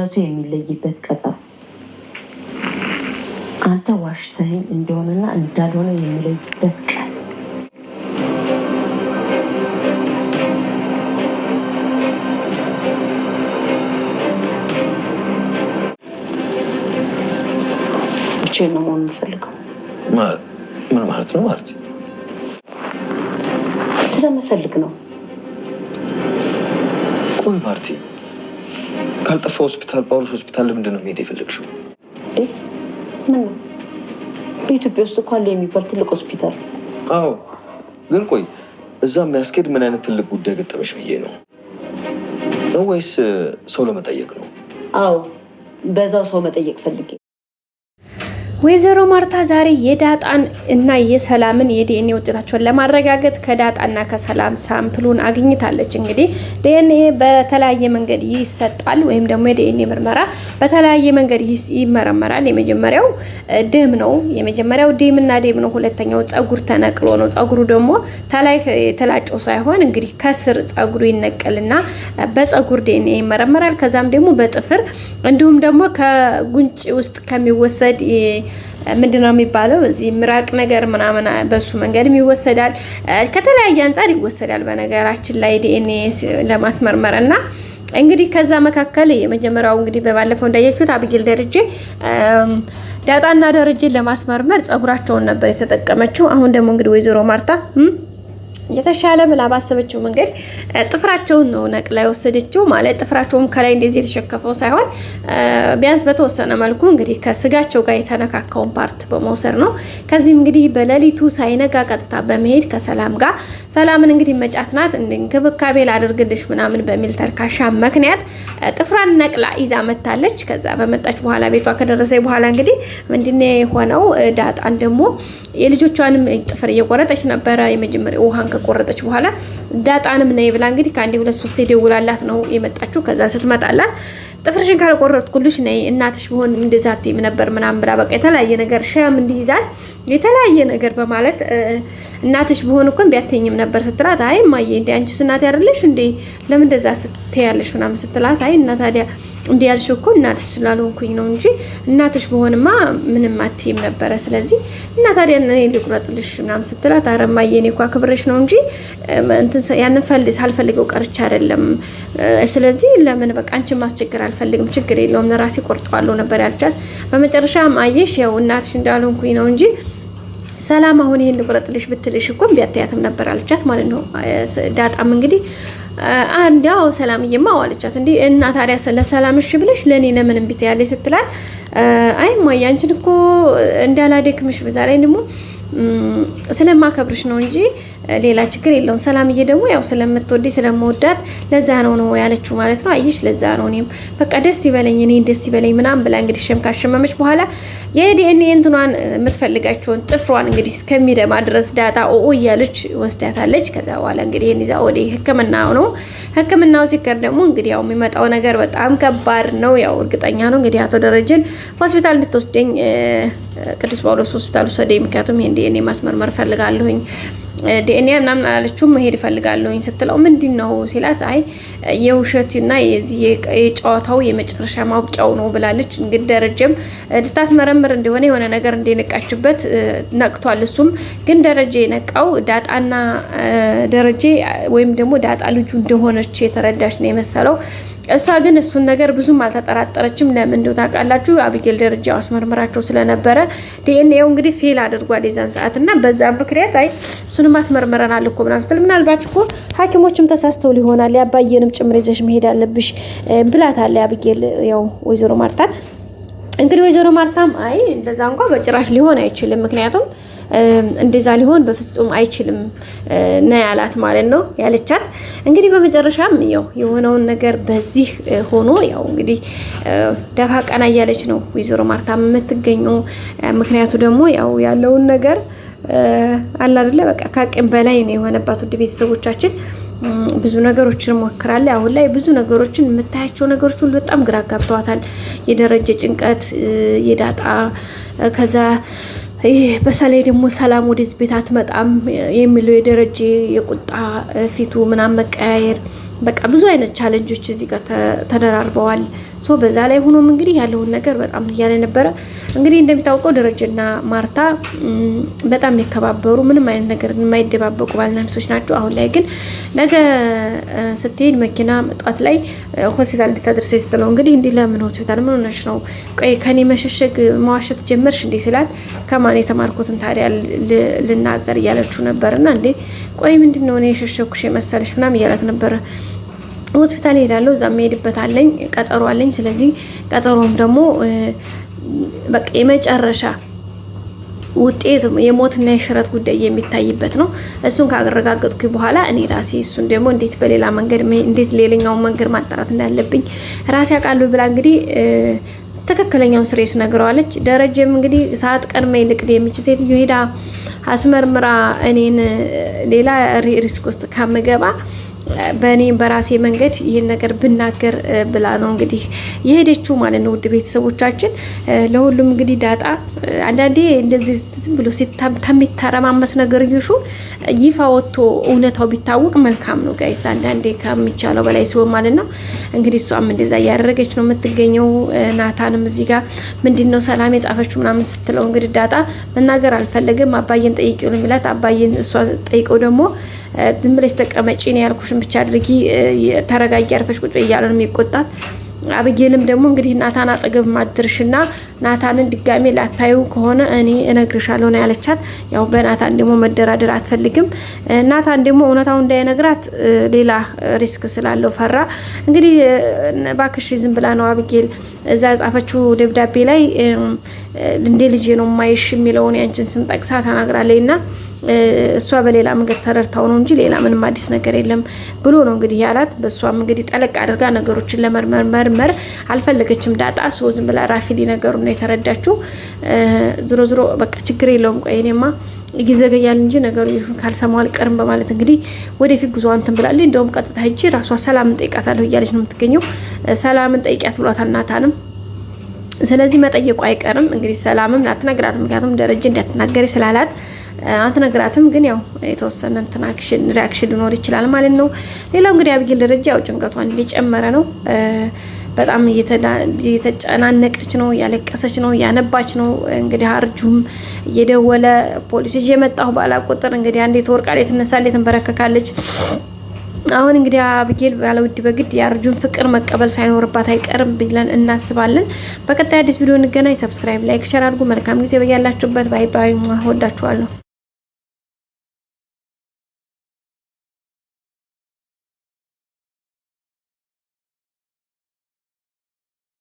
እውነቱ የሚለይበት ቀጠሮ አንተ ዋሽተኸኝ እንደሆነና እንዳልሆነ የሚለይበት ቀን ብቻዬን ነው መሆን የምፈልገው። ምን ማለት ነው? ማለት ስለምፈልግ ነው። ቆይ ማርቲ፣ ካልጠፋ ሆስፒታል ጳውሎስ ሆስፒታል ለምንድን ነው መሄድ የፈለግሽው? ምን ነው በኢትዮጵያ ውስጥ እኮ አለ የሚባል ትልቅ ሆስፒታል። አዎ፣ ግን ቆይ እዛ የሚያስኬድ ምን አይነት ትልቅ ጉዳይ ገጠመሽ ብዬ ነው ወይስ ሰው ለመጠየቅ ነው? አዎ፣ በዛው ሰው መጠየቅ ፈልጌ። ወይዘሮ ማርታ ዛሬ የዳጣን እና የሰላምን የዲኤንኤ ውጤታቸውን ለማረጋገጥ ከዳጣና ከሰላም ሳምፕሉን አግኝታለች። እንግዲህ ዲኤንኤ በተለያየ መንገድ ይሰጣል ወይም ደግሞ የዲኤንኤ ምርመራ በተለያየ መንገድ ይመረመራል። የመጀመሪያው ደም ነው። የመጀመሪያው ደምና ደም ነው። ሁለተኛው ጸጉር ተነቅሎ ነው። ጸጉሩ ደግሞ ተላይ ተላጨው ሳይሆን እንግዲህ ከስር ጸጉሩ ይነቀልና በጸጉር ዲኤንኤ ይመረመራል። ከዛም ደግሞ በጥፍር እንዲሁም ደግሞ ከጉንጭ ውስጥ ከሚወሰድ ምንድነው የሚባለው እዚህ ምራቅ ነገር ምናምን በሱ መንገድም ይወሰዳል። ከተለያየ አንፃር ይወሰዳል በነገራችን ላይ ዲኤንኤ ለማስመርመርና እንግዲህ ከዛ መካከል የመጀመሪያው እንግዲህ በባለፈው እንዳያችሁት አብጌል ደረጀ ዳጣና ደረጀን ለማስመርመር ጸጉራቸውን ነበር የተጠቀመችው። አሁን ደግሞ እንግዲህ ወይዘሮ ማርታ የተሻለ ብላ ባሰበችው መንገድ ጥፍራቸውን ነው ነቅላ የወሰደችው። ማለት ጥፍራቸውም ከላይ እንደዚህ የተሸከፈው ሳይሆን ቢያንስ በተወሰነ መልኩ እንግዲህ ከስጋቸው ጋር የተነካካውን ፓርት በመውሰድ ነው። ከዚህም እንግዲህ በሌሊቱ ሳይነጋ ቀጥታ በመሄድ ከሰላም ጋር ሰላምን እንግዲህ መጫትናት እንክብካቤ ላድርግልሽ ምናምን በሚል ተልካሻ ምክንያት ጥፍራን ነቅላ ይዛ መታለች። ከዛ በመጣች በኋላ ቤቷ ከደረሰች በኋላ እንግዲህ ምንድነው የሆነው ዳጣን ደግሞ የልጆቿንም ጥፍር እየቆረጠች ነበረ። የመጀመሪያው ውሃን ከቆረጠች በኋላ ዳጣንም ነይ ብላ እንግዲህ ከአንዴ 2-3 ደውላላት ነው የመጣችው። ከዛ ስትመጣላት ጥፍርሽን ካልቆረጥኩልሽ ነይ እናትሽ ቢሆን እንደዛ አትይም ነበር ምናምን ብላ በቃ የተለያየ ነገር ሸም እንዲይዛት የተለያየ ነገር በማለት እናትሽ ቢሆን እኮ ቢያተኝም ነበር ስትላት፣ አይ ማዬ እንዴ አንቺስ እናት አይደለሽ እንዴ ለምን እንደዛ ስትያለሽ ምናምን ስትላት፣ አይ እና ታዲያ እንዴ ያልሽው እኮ እናትሽ ስላልሆንኩኝ ነው እንጂ እናትሽ ቢሆንማ ምንም አትይም ነበረ። ስለዚህ እና ታዲያ እኔ ልቁረጥልሽ ምናምን ስትላት፣ አረ ማዬ እኔ እኮ አክብሬሽ ነው እንጂ እንትን ያንን ሳልፈልገው ቀርቻ አይደለም። ስለዚህ ለምን በቃ አንቺ ማስቸገር አልፈልግም፣ ችግር የለውም ለራሴ ቆርጠዋለሁ ነበር ያልቻት። በመጨረሻም አየሽ ያው እናትሽ እንዳልሆንኩኝ ነው እንጂ ሰላም አሁን ይሄን ልቁረጥልሽ ብትልሽ እኮ ቢያተያትም ነበር አልቻት ማለት ነው። ዳጣም እንግዲህ አንዲያው ሰላምዬማ ዋለቻት እንዴ እና ታዲያ ለሰላም እሺ ብለሽ ለኔ ለምን እምቢት ያለ ስትላት፣ አይ ማያ አንቺን እኮ እንዳላደክምሽ በዛ ላይ ደግሞ ስለማከብርሽ ነው እንጂ ሌላ ችግር የለውም። ሰላምዬ ደግሞ ያው ስለምትወደኝ ስለምወዳት ለዛ ነው ያለችው ማለት ነው። አይሽ ለዛ ነው እኔም በቃ ደስ ይበለኝ እኔን ደስ ይበለኝ ምናምን ብላ እንግዲህ ካሸመመች በኋላ የዲኤንኤ እንትኗን የምትፈልጋቸውን ጥፍሯን እንግዲህ እስከሚደማ ድረስ ዳጣ ኦኦ እያለች ወስዳታለች። ከዛ በኋላ እንግዲህ ይዛ ወደ ሕክምናው ነው። ሕክምናው ሲከር ደግሞ እንግዲህ ያው የሚመጣው ነገር በጣም ከባድ ነው። ያው እርግጠኛ ነው እንግዲህ አቶ ደረጀን ሆስፒታል እንድትወስደኝ ቅዱስ ጳውሎስ ሆስፒታል ወሰደኝ። ምክንያቱም ይሄን ዲኤንኤ ማስመርመር ፈልጋለሁኝ ዲኤንኤ ምናምን አላለችውም መሄድ ፈልጋለሁኝ ስትለው ምንድነው ሲላት፣ አይ የውሸትና የዚህ የጨዋታው የመጨረሻ ማብቂያው ነው ብላለች። እንግዲህ ደረጀም ልታስመረምር እንደሆነ የሆነ ነገር እንደነቃችበት ነቅቷል። እሱም ግን ደረጀ የነቃው ዳጣና ደረጀ ወይም ደግሞ ዳጣ ልጁ እንደሆነች የተረዳች ነው የመሰለው። እሷ ግን እሱን ነገር ብዙም አልተጠራጠረችም። ለምን እንደው ታውቃላችሁ አብጌል ደረጃ አስመርመራቸው ስለነበረ ዲኤንኤው እንግዲህ ፌል አድርጓል የዛን ሰዓት እና በዛ ምክንያት አይ እሱንም አስመርመረናል እኮ ምናምን ስትል ምናልባት እኮ ሐኪሞችም ተሳስተው ሊሆናል ያባየንም ጭምር ይዘሽ መሄድ አለብሽ ብላታለች አብጌል ያው ወይዘሮ ማርታን። እንግዲህ ወይዘሮ ማርታም አይ እንደዛ እንኳን በጭራሽ ሊሆን አይችልም ምክንያቱም እንደዛ ሊሆን በፍጹም አይችልም ነው ያላት ማለት ነው ያለቻት። እንግዲህ በመጨረሻም ያው የሆነውን ነገር በዚህ ሆኖ ያው እንግዲህ ደፋ ቀና እያለች ነው ወይዘሮ ማርታ የምትገኘው። ምክንያቱ ደግሞ ያው ያለውን ነገር አላ አይደለ በቃ ከአቅም በላይ ነው የሆነባት። ውድ ቤተሰቦቻችን ብዙ ነገሮችን ሞክራለች። አሁን ላይ ብዙ ነገሮችን የምታያቸው ነገሮች ሁሉ በጣም ግራ ጋብተዋታል። የደረጀ ጭንቀት፣ የዳጣ ከዛ በሰላይ ደግሞ ሰላም ወደዚህ ቤት አትመጣም የሚለው የደረጀ የቁጣ ፊቱ ምናምን መቀያየር በቃ ብዙ አይነት ቻሌንጆች እዚህ ጋር ተደራርበዋል። ሶ በዛ ላይ ሆኖም እንግዲህ ያለውን ነገር በጣም እያለ ነበረ። እንግዲህ እንደሚታወቀው ደረጀና ማርታ በጣም የሚከባበሩ ምንም አይነት ነገር የማይደባበቁ ባልና ሚስቶች ናቸው። አሁን ላይ ግን ነገ ስትሄድ መኪና ጧት ላይ ሆስፒታል እንድታደርሰ ስትለው እንግዲህ እንዲህ ለምን ሆስፒታል ምን ሆነሽ ነው? ቆይ ከኔ መሸሸግ መዋሸት ጀመርሽ እንዲህ ስላት ከማን የተማርኩትን ታዲያ ልናገር እያለችው ነበርና እንዴ ቆይ ምንድነው እኔ የሸሸኩሽ የመሰለሽ ምናምን እያላት ነበረ። ሆስፒታል ሄዳለሁ እዛ መሄድበት አለኝ ቀጠሮ አለኝ። ስለዚህ ቀጠሮም ደግሞ በቃ የመጨረሻ ውጤት የሞትና የሽረት ጉዳይ የሚታይበት ነው። እሱን ካረጋገጥኩ በኋላ እኔ ራሴ እሱን ደግሞ እንዴት በሌላ መንገድ እንዴት ሌላኛውን መንገድ ማጣራት እንዳለብኝ ራሴ አውቃለሁ ብላ እንግዲህ ትክክለኛውን ስሬስ ነግረዋለች። ደረጀም እንግዲህ ሰዓት ቀድሜ ልቅድ የሚችል ሴትዮ ሄዳ አስመርምራ እኔን ሌላ ሪስክ ውስጥ ከምገባ በእኔ በራሴ መንገድ ይህን ነገር ብናገር ብላ ነው እንግዲህ የሄደችው ማለት ነው። ውድ ቤተሰቦቻችን ለሁሉም እንግዲህ ዳጣ አንዳንዴ እንደዚህ ዝም ብሎ ሲታረማመስ ነገር ይፋ ወጥቶ እውነታው ቢታወቅ መልካም ነው ጋይስ። አንዳንዴ ከሚቻለው በላይ ሲሆን ማለት ነው። እንግዲህ እሷም እንደዛ እያደረገች ነው የምትገኘው። ናታንም እዚህ ጋር ምንድነው ሰላም የጻፈችው ምናምን ስትለው እንግዲህ ዳጣ መናገር አልፈለገም። አባዬን ጠይቂው ነው የሚላት። አባዬን እሷ ጠይቀው ደግሞ ዝም ብለሽ ተቀመጪ ነው ያልኩሽን ብቻ አድርጊ፣ ተረጋጊ፣ አርፈሽ ቁጭ እያለ ነው የሚቆጣት። አብጌልም ደግሞ እንግዲህ ናታን አጠገብ ማድርሽና ናታንን ድጋሜ ላታዩ ከሆነ እኔ እነግርሻለሁ ነው ያለቻት። ያው በናታን ደግሞ መደራደር አትፈልግም። ናታን ደግሞ እውነታው እንዳይነግራት ሌላ ሪስክ ስላለው ፈራ። እንግዲህ ባክሽ ዝም ብላ ነው አብጌል እዛ ጻፈችው ደብዳቤ ላይ እንደ ልጅ ነው ማይሽ የሚለውን ያንቺን ስም ጠቅሳ ተናግራለችና እሷ በሌላ መንገድ ተረድታው ነው እንጂ ሌላ ምንም አዲስ ነገር የለም ብሎ ነው እንግዲህ ያላት። በሷም እንግዲህ ጠለቅ አድርጋ ነገሮችን ለመርመር አልፈለገችም ዳጣ። ሶ ዝም ብላ ራፊሊ ነገሩ ነው የተረዳችው። ዝሮ በቃ ችግር የለውም ቆይ እኔማ ይዘገያል እንጂ ነገሩ ይሁን ካልሰማው አልቀርም በማለት እንግዲህ ወደፊት ጉዞዋን እንትን ብላለች። እንደውም ቀጥታ ሂጂ ራሷ ሰላምን ጠይቃታለሁ እያለች ነው የምትገኘው። ሰላምን ጠይቂያት ብሏታል ናታንም። ስለዚህ መጠየቁ አይቀርም እንግዲህ ሰላምም አትነግራትም። ምክንያቱም ደረጀ እንዳትናገሪ ስላላት አትነግራትም። ግን ያው የተወሰነ እንትን ሪአክሽን ሊኖር ይችላል ማለት ነው። ሌላው እንግዲህ አብጌል ደረጃ ያው ጭንቀቷን እየጨመረ ነው። በጣም እየተጨናነቀች ነው፣ ያለቀሰች ነው፣ ያነባች ነው። እንግዲህ አርጁም እየደወለ ፖሊስ እየመጣሁ ባላ ቁጥር እንግዲህ አንዴ ተወርቃለች፣ ትነሳለች፣ ትንበረከካለች። አሁን እንግዲህ አብጌል ባለውድ በግድ የአርጁን ፍቅር መቀበል ሳይኖርባት አይቀርም ብለን እናስባለን። በቀጣይ አዲስ ቪዲዮ እንገናኝ። ሰብስክራይብ፣ ላይክ፣ ሼር አድርጉ። መልካም ጊዜ በያላችሁበት። ባይ ባይ። ወዳችኋለሁ።